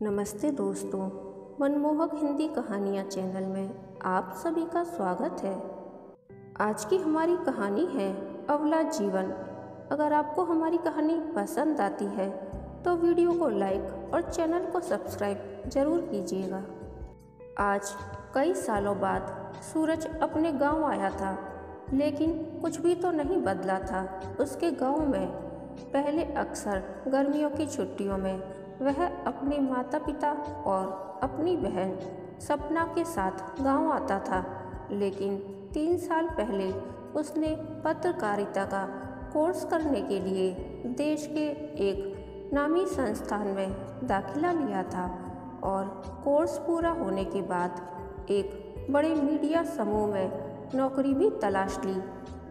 नमस्ते दोस्तों, मनमोहक हिंदी कहानियाँ चैनल में आप सभी का स्वागत है। आज की हमारी कहानी है अवला जीवन। अगर आपको हमारी कहानी पसंद आती है तो वीडियो को लाइक और चैनल को सब्सक्राइब जरूर कीजिएगा। आज कई सालों बाद सूरज अपने गांव आया था, लेकिन कुछ भी तो नहीं बदला था उसके गांव में। पहले अक्सर गर्मियों की छुट्टियों में वह अपने माता पिता और अपनी बहन सपना के साथ गांव आता था, लेकिन 3 साल पहले उसने पत्रकारिता का कोर्स करने के लिए देश के एक नामी संस्थान में दाखिला लिया था और कोर्स पूरा होने के बाद एक बड़े मीडिया समूह में नौकरी भी तलाश ली।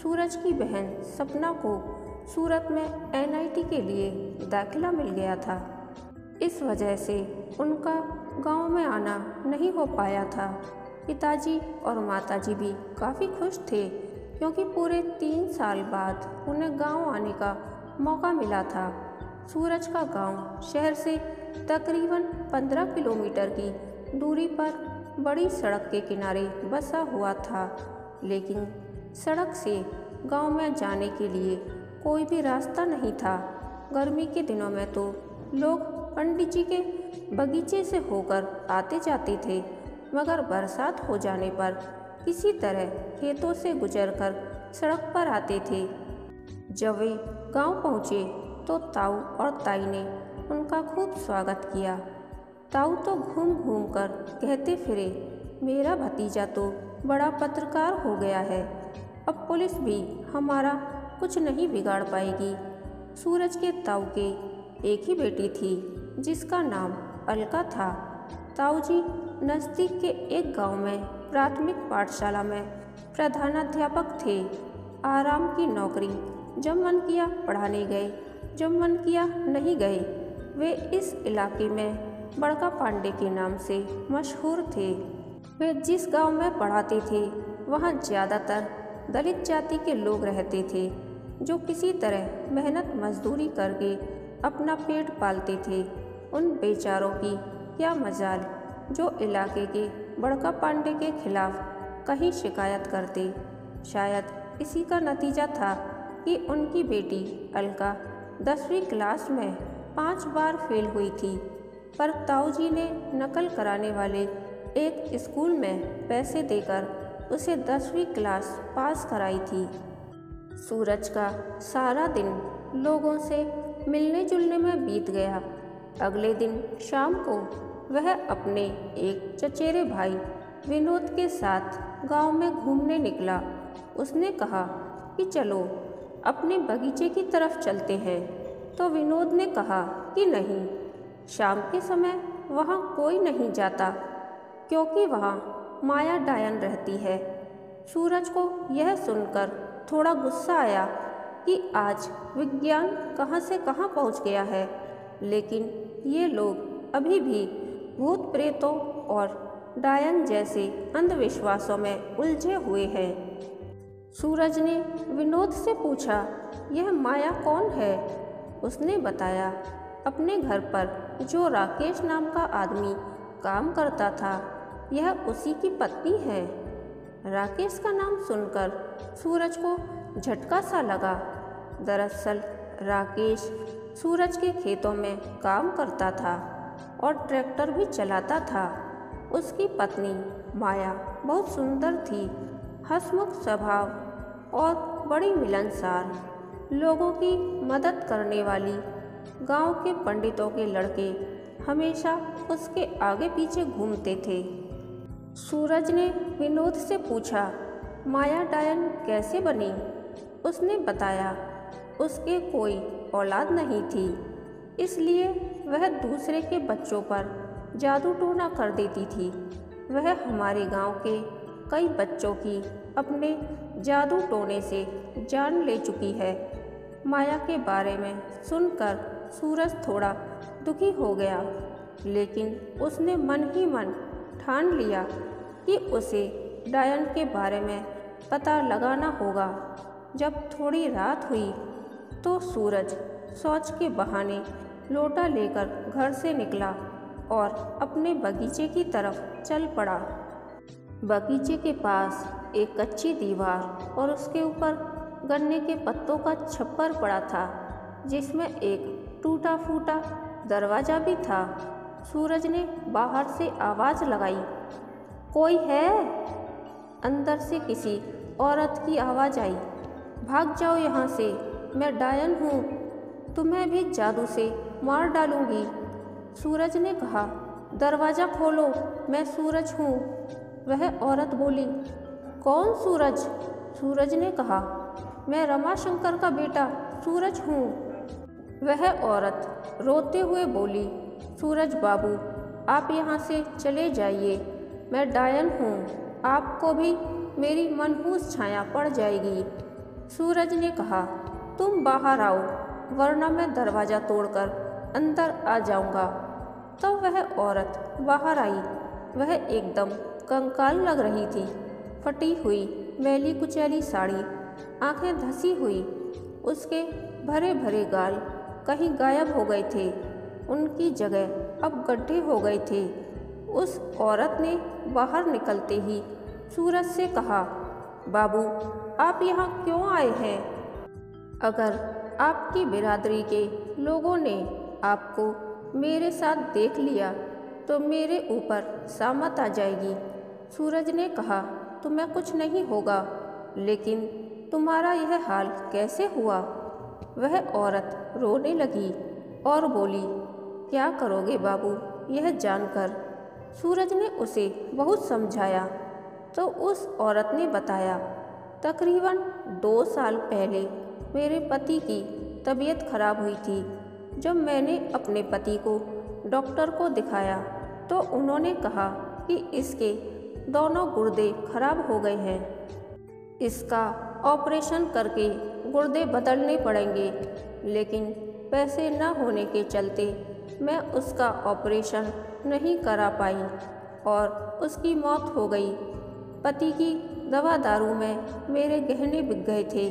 सूरज की बहन सपना को सूरत में NIT के लिए दाखिला मिल गया था। इस वजह से उनका गांव में आना नहीं हो पाया था। पिताजी और माताजी भी काफ़ी खुश थे, क्योंकि पूरे 3 साल बाद उन्हें गांव आने का मौका मिला था। सूरज का गांव शहर से तकरीबन 15 किलोमीटर की दूरी पर बड़ी सड़क के किनारे बसा हुआ था, लेकिन सड़क से गांव में जाने के लिए कोई भी रास्ता नहीं था। गर्मी के दिनों में तो लोग पंडित जी के बगीचे से होकर आते जाते थे, मगर बरसात हो जाने पर किसी तरह खेतों से गुजरकर सड़क पर आते थे। जब वे गांव पहुँचे तो ताऊ और ताई ने उनका खूब स्वागत किया। ताऊ तो घूम घूम कर कहते फिरे, मेरा भतीजा तो बड़ा पत्रकार हो गया है, अब पुलिस भी हमारा कुछ नहीं बिगाड़ पाएगी। सूरज के ताऊ के एक ही बेटी थी, जिसका नाम अलका था। ताऊ जी नज़दीक के एक गांव में प्राथमिक पाठशाला में प्रधानाध्यापक थे। आराम की नौकरी, जब मन किया पढ़ाने गए, जब मन किया नहीं गए। वे इस इलाके में बड़का पांडे के नाम से मशहूर थे। वे जिस गांव में पढ़ाते थे वहां ज़्यादातर दलित जाति के लोग रहते थे, जो किसी तरह मेहनत मजदूरी करके अपना पेट पालते थे। उन बेचारों की क्या मजाल जो इलाके के बड़का पांडे के खिलाफ कहीं शिकायत करते। शायद इसी का नतीजा था कि उनकी बेटी अलका 10वीं क्लास में 5 बार फेल हुई थी, पर ताऊ जी ने नकल कराने वाले एक स्कूल में पैसे देकर उसे 10वीं क्लास पास कराई थी। सूरज का सारा दिन लोगों से मिलने जुलने में बीत गया। अगले दिन शाम को वह अपने एक चचेरे भाई विनोद के साथ गांव में घूमने निकला। उसने कहा कि चलो अपने बगीचे की तरफ चलते हैं, तो विनोद ने कहा कि नहीं, शाम के समय वहां कोई नहीं जाता, क्योंकि वहां माया डायन रहती है। सूरज को यह सुनकर थोड़ा गुस्सा आया कि आज विज्ञान कहां से कहां पहुंच गया है, लेकिन ये लोग अभी भी भूत प्रेतों और डायन जैसे अंधविश्वासों में उलझे हुए हैं। सूरज ने विनोद से पूछा, यह माया कौन है? उसने बताया, अपने घर पर जो राकेश नाम का आदमी काम करता था, यह उसी की पत्नी है। राकेश का नाम सुनकर सूरज को झटका सा लगा। दरअसल राकेश सूरज के खेतों में काम करता था और ट्रैक्टर भी चलाता था। उसकी पत्नी माया बहुत सुंदर थी, हंसमुख स्वभाव और बड़ी मिलनसार, लोगों की मदद करने वाली। गांव के पंडितों के लड़के हमेशा उसके आगे पीछे घूमते थे। सूरज ने विनोद से पूछा, माया डायन कैसे बनी? उसने बताया, उसके कोई औलाद नहीं थी, इसलिए वह दूसरे के बच्चों पर जादू टोना कर देती थी। वह हमारे गांव के कई बच्चों की अपने जादू टोने से जान ले चुकी है। माया के बारे में सुनकर सूरज थोड़ा दुखी हो गया, लेकिन उसने मन ही मन ठान लिया कि उसे डायन के बारे में पता लगाना होगा। जब थोड़ी रात हुई तो सूरज शौच के बहाने लोटा लेकर घर से निकला और अपने बगीचे की तरफ चल पड़ा। बगीचे के पास एक कच्ची दीवार और उसके ऊपर गन्ने के पत्तों का छप्पर पड़ा था, जिसमें एक टूटा फूटा दरवाज़ा भी था। सूरज ने बाहर से आवाज़ लगाई, कोई है? अंदर से किसी औरत की आवाज़ आई, भाग जाओ यहाँ से, मैं डायन हूँ, तुम्हें भी जादू से मार डालूंगी। सूरज ने कहा, दरवाज़ा खोलो, मैं सूरज हूँ। वह औरत बोली, कौन सूरज? सूरज ने कहा, मैं रमाशंकर का बेटा सूरज हूँ। वह औरत रोते हुए बोली, सूरज बाबू, आप यहाँ से चले जाइए, मैं डायन हूँ, आपको भी मेरी मनहूस छाया पड़ जाएगी। सूरज ने कहा, तुम बाहर आओ, वरना मैं दरवाज़ा तोड़कर अंदर आ जाऊंगा। तो वह औरत बाहर आई। वह एकदम कंकाल लग रही थी। फटी हुई मैली कुचैली साड़ी, आंखें धसी हुई, उसके भरे भरे गाल कहीं गायब हो गए थे, उनकी जगह अब गड्ढे हो गए थे। उस औरत ने बाहर निकलते ही सूरज से कहा, बाबू, आप यहाँ क्यों आए हैं? अगर आपकी बिरादरी के लोगों ने आपको मेरे साथ देख लिया तो मेरे ऊपर सामत आ जाएगी। सूरज ने कहा, तुम्हें कुछ नहीं होगा, लेकिन तुम्हारा यह हाल कैसे हुआ? वह औरत रोने लगी और बोली, क्या करोगे बाबू यह जानकर? सूरज ने उसे बहुत समझाया तो उस औरत ने बताया, तकरीबन 2 साल पहले मेरे पति की तबीयत खराब हुई थी। जब मैंने अपने पति को डॉक्टर को दिखाया तो उन्होंने कहा कि इसके दोनों गुर्दे खराब हो गए हैं, इसका ऑपरेशन करके गुर्दे बदलने पड़ेंगे। लेकिन पैसे न होने के चलते मैं उसका ऑपरेशन नहीं करा पाई और उसकी मौत हो गई। पति की दवा दारू में मेरे गहने बिक गए थे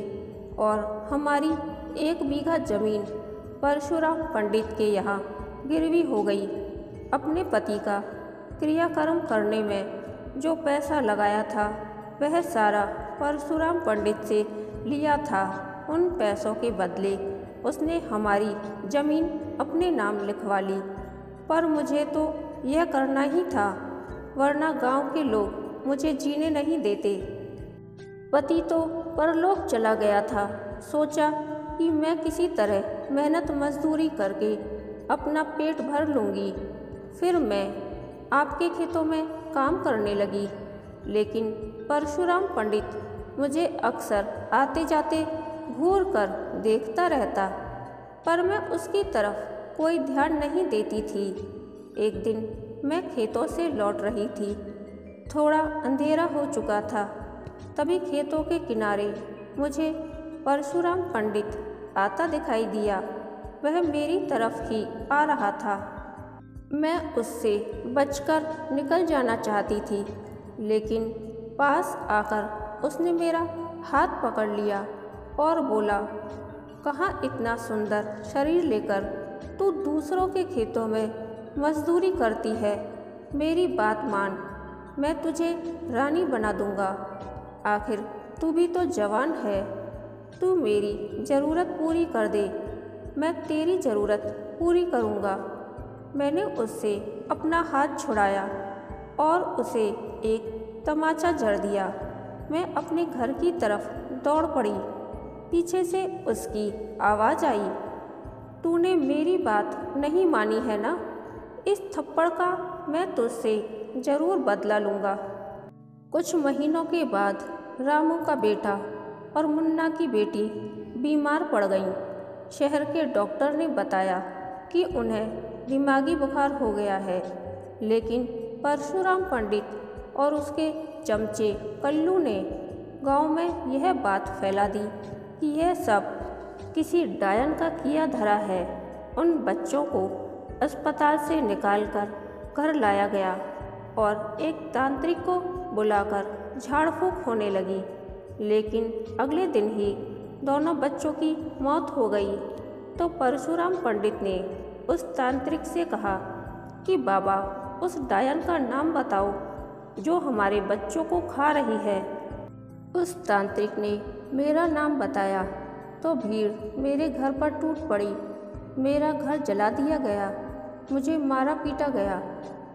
और हमारी 1 बीघा ज़मीन परशुराम पंडित के यहाँ गिरवी हो गई। अपने पति का क्रियाकर्म करने में जो पैसा लगाया था वह सारा परशुराम पंडित से लिया था। उन पैसों के बदले उसने हमारी ज़मीन अपने नाम लिखवा ली। पर मुझे तो यह करना ही था, वरना गांव के लोग मुझे जीने नहीं देते। पति तो परलोक चला गया था। सोचा कि मैं किसी तरह मेहनत मजदूरी करके अपना पेट भर लूँगी। फिर मैं आपके खेतों में काम करने लगी, लेकिन परशुराम पंडित मुझे अक्सर आते जाते घूर कर देखता रहता, पर मैं उसकी तरफ कोई ध्यान नहीं देती थी। एक दिन मैं खेतों से लौट रही थी, थोड़ा अंधेरा हो चुका था। तभी खेतों के किनारे मुझे परशुराम पंडित आता दिखाई दिया। वह मेरी तरफ ही आ रहा था। मैं उससे बचकर निकल जाना चाहती थी, लेकिन पास आकर उसने मेरा हाथ पकड़ लिया और बोला, कहाँ इतना सुंदर शरीर लेकर तू दूसरों के खेतों में मजदूरी करती है? मेरी बात मान, मैं तुझे रानी बना दूंगा। आखिर तू भी तो जवान है, तू मेरी ज़रूरत पूरी कर दे, मैं तेरी ज़रूरत पूरी करूंगा। मैंने उससे अपना हाथ छुड़ाया और उसे एक तमाचा जड़ दिया। मैं अपने घर की तरफ दौड़ पड़ी। पीछे से उसकी आवाज़ आई, तूने मेरी बात नहीं मानी है ना? इस थप्पड़ का मैं तुझसे ज़रूर बदला लूँगा। कुछ महीनों के बाद रामू का बेटा और मुन्ना की बेटी बीमार पड़ गईं। शहर के डॉक्टर ने बताया कि उन्हें दिमागी बुखार हो गया है, लेकिन परशुराम पंडित और उसके चमचे कल्लू ने गांव में यह बात फैला दी कि यह सब किसी डायन का किया धरा है। उन बच्चों को अस्पताल से निकालकर घर लाया गया और एक तांत्रिक को बुलाकर झाड़ फूंक होने लगी, लेकिन अगले दिन ही दोनों बच्चों की मौत हो गई। तो परशुराम पंडित ने उस तांत्रिक से कहा, कि बाबा उस डायन का नाम बताओ जो हमारे बच्चों को खा रही है। उस तांत्रिक ने मेरा नाम बताया तो भीड़ मेरे घर पर टूट पड़ी। मेरा घर जला दिया गया, मुझे मारा पीटा गया,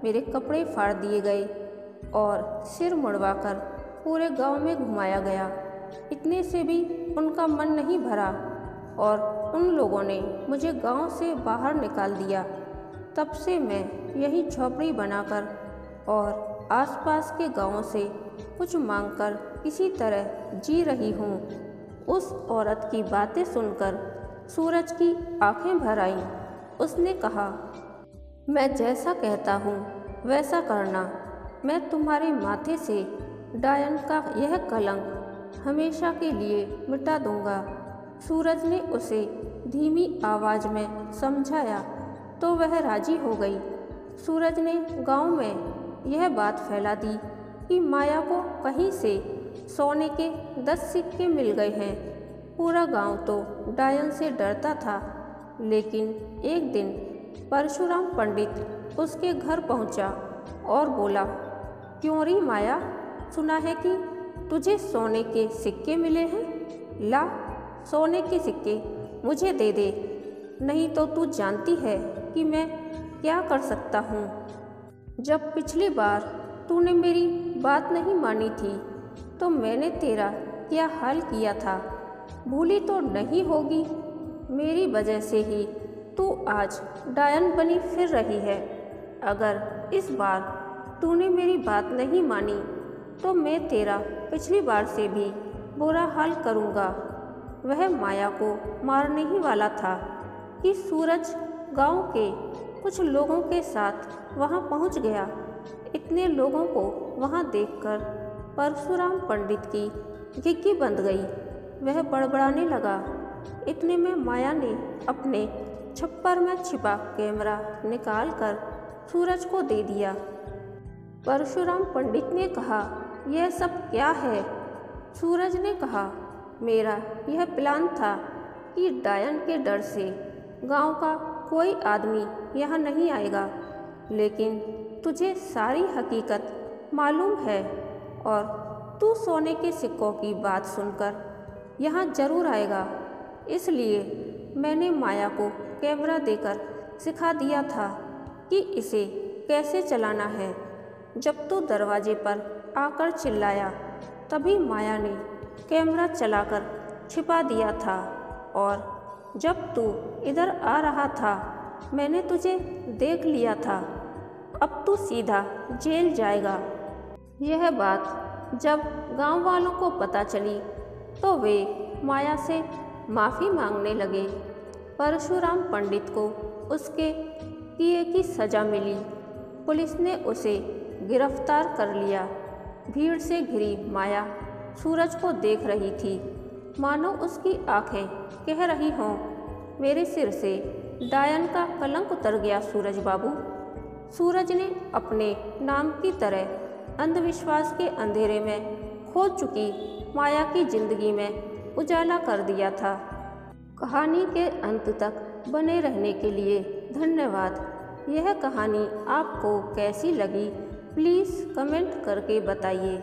मेरे कपड़े फाड़ दिए गए और सिर मुड़वाकर पूरे गांव में घुमाया गया। इतने से भी उनका मन नहीं भरा और उन लोगों ने मुझे गांव से बाहर निकाल दिया। तब से मैं यही झोपड़ी बनाकर और आसपास के गांवों से कुछ मांगकर किसी तरह जी रही हूँ। उस औरत की बातें सुनकर सूरज की आंखें भर आईं। उसने कहा, मैं जैसा कहता हूँ वैसा करना। मैं तुम्हारे माथे से डायन का यह कलंक हमेशा के लिए मिटा दूंगा। सूरज ने उसे धीमी आवाज़ में समझाया तो वह राजी हो गई। सूरज ने गांव में यह बात फैला दी कि माया को कहीं से सोने के 10 सिक्के मिल गए हैं। पूरा गांव तो डायन से डरता था, लेकिन एक दिन परशुराम पंडित उसके घर पहुंचा और बोला, क्यों री माया, सुना है कि तुझे सोने के सिक्के मिले हैं। ला, सोने के सिक्के मुझे दे दे, नहीं तो तू जानती है कि मैं क्या कर सकता हूँ। जब पिछली बार तूने मेरी बात नहीं मानी थी तो मैंने तेरा क्या हाल किया था, भूली तो नहीं होगी। मेरी वजह से ही तू आज डायन बनी फिर रही है। अगर इस बार तूने मेरी बात नहीं मानी तो मैं तेरा पिछली बार से भी बुरा हाल करूँगा। वह माया को मारने ही वाला था कि सूरज गांव के कुछ लोगों के साथ वहां पहुंच गया। इतने लोगों को वहां देखकर परशुराम पंडित की घिघी बंद गई। वह बड़बड़ाने लगा। इतने में माया ने अपने छप्पर में छिपा कैमरा निकालकर सूरज को दे दिया। परशुराम पंडित ने कहा, यह सब क्या है। सूरज ने कहा, मेरा यह प्लान था कि डायन के डर से गांव का कोई आदमी यहाँ नहीं आएगा, लेकिन तुझे सारी हकीकत मालूम है और तू सोने के सिक्कों की बात सुनकर यहाँ जरूर आएगा। इसलिए मैंने माया को कैमरा देकर सिखा दिया था कि इसे कैसे चलाना है। जब तू दरवाजे पर आकर चिल्लाया तभी माया ने कैमरा चलाकर छिपा दिया था और जब तू इधर आ रहा था मैंने तुझे देख लिया था। अब तू सीधा जेल जाएगा। यह बात जब गांव वालों को पता चली तो वे माया से माफ़ी मांगने लगे। परशुराम पंडित को उसके किए की सज़ा मिली। पुलिस ने उसे गिरफ्तार कर लिया। भीड़ से घिरी माया सूरज को देख रही थी, मानो उसकी आंखें कह रही हों, मेरे सिर से डायन का कलंक उतर गया सूरज बाबू। सूरज ने अपने नाम की तरह अंधविश्वास के अंधेरे में खो चुकी माया की जिंदगी में उजाला कर दिया था। कहानी के अंत तक बने रहने के लिए धन्यवाद। यह कहानी आपको कैसी लगी प्लीज़ कमेंट करके बताइए।